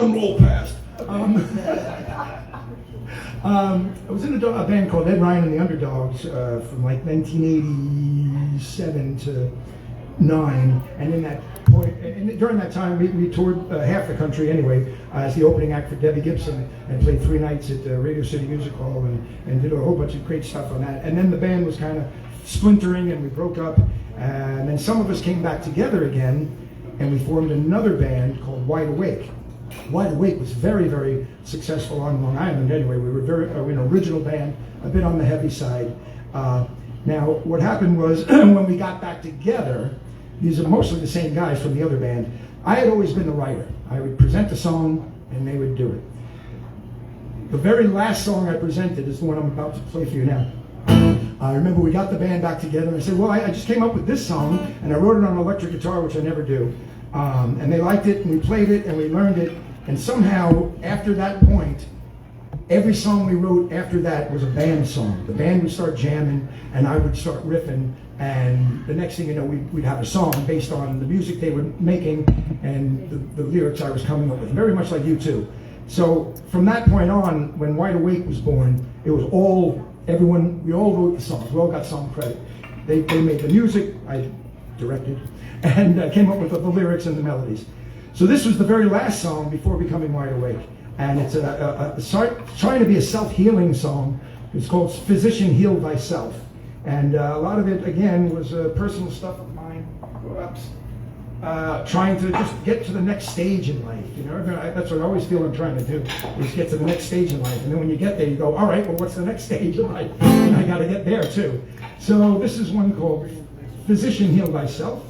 roll past. I was in a band called Ed Ryan and the Underdogs from like 1987 to 9, and in that point, and during that time, we toured half the country anyway as the opening act for Debbie Gibson, and played 3 nights at Radio City Music Hall, and did a whole bunch of great stuff on that. And then the band was kind of splintering, and we broke up, and then some of us came back together again, and we formed another band called Wide Awake. Wide Awake was very, very successful on Long Island anyway. We were an original band, a bit on the heavy side. Now, what happened was, when we got back together, these are mostly the same guys from the other band. I had always been the writer. I would present the song, and they would do it. The very last song I presented is the one I'm about to play for you now. I remember we got the band back together, and I said, well, I just came up with this song, and I wrote it on electric guitar, which I never do. And they liked it, and we played it, and we learned it, and somehow, after that point, every song we wrote after that was a band song. The band would start jamming, and I would start riffing, and the next thing you know, we'd have a song based on the music they were making and the lyrics I was coming up with, very much like U2. So from that point on, when Wide Awake was born, it was we all wrote the songs, we all got song credit. They made the music, I directed, and came up with the lyrics and the melodies. So this was the very last song before becoming Wide Awake. And it's trying to be a self-healing song. It's called Physician Heal Thyself. And a lot of it, again, was personal stuff of mine. Trying to just get to the next stage in life. You know, that's what I always feel I'm trying to do, is get to the next stage in life. And then when you get there, you go, all right, well, what's the next stage in life? And I got to get there, too. So this is one called Physician Heal Thyself.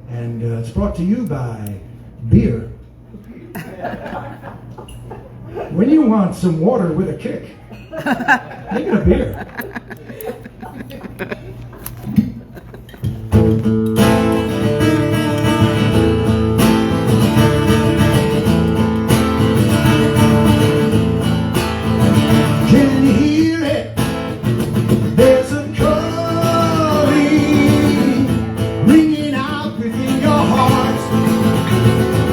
And it's brought to you by beer. When you want some water with a kick, make it a beer. Can you hear it? There's a calling ringing out within your heart.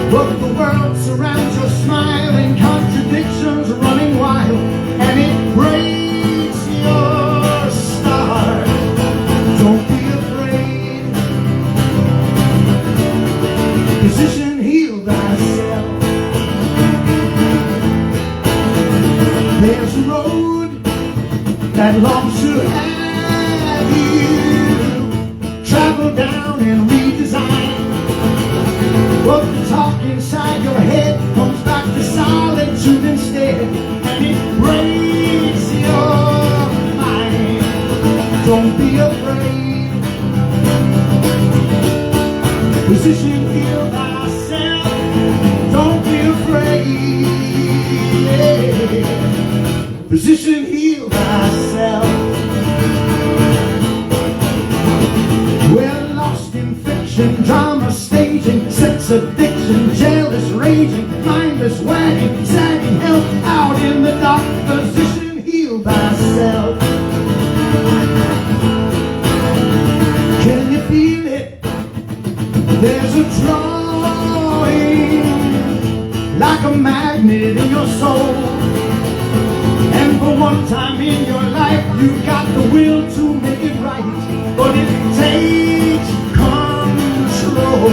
But the world surrounds your smiling, contradictions running wild, and it breaks your start. Don't be afraid. Physician, heal thyself. There's a road that longs to have you travel down and redesign. But the talk inside your head comes back to solitude instead, and it breaks your mind. Don't be afraid. Physician, heal thyself. Don't be afraid. Physician, heal thyself. We're lost in fiction, drama staging, sex addiction, jealous raging, mindless wagging, sagging, held out in the dark. Physician, heal thyself. Can you feel it? There's a drawing like a magnet in your soul. And for one time in your life, you've got the will to make it right, but it takes control.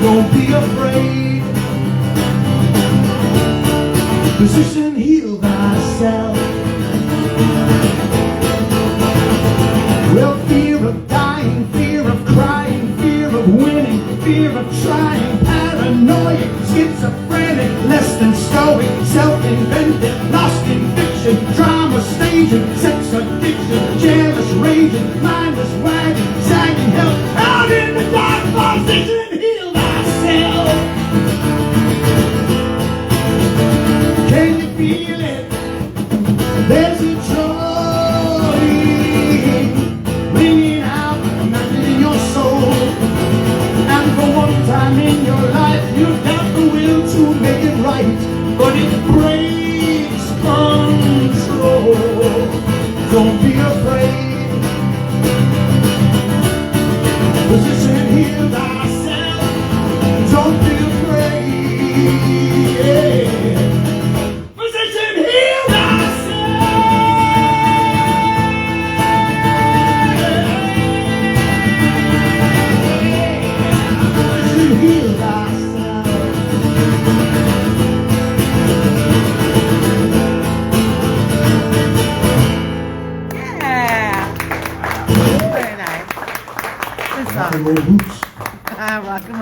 Don't be afraid. Physician, heal thyself. Well, fear of dying, fear of crying, fear of winning, fear of trying, paranoia, schizophrenic, less than stoic, self-invented, lost in fiction, drama staging, sex addiction, jealous raging, mindless wagging, sagging, held out in the dark. Physician, heal thyself. Can you feel it? There's a joy ringing out in your soul. And for one time in your life, you've got the will to make it right, but it breaks control. Don't be afraid. Physician, heal thyself. Don't be afraid. Yeah. and roll roots. Rock and roll.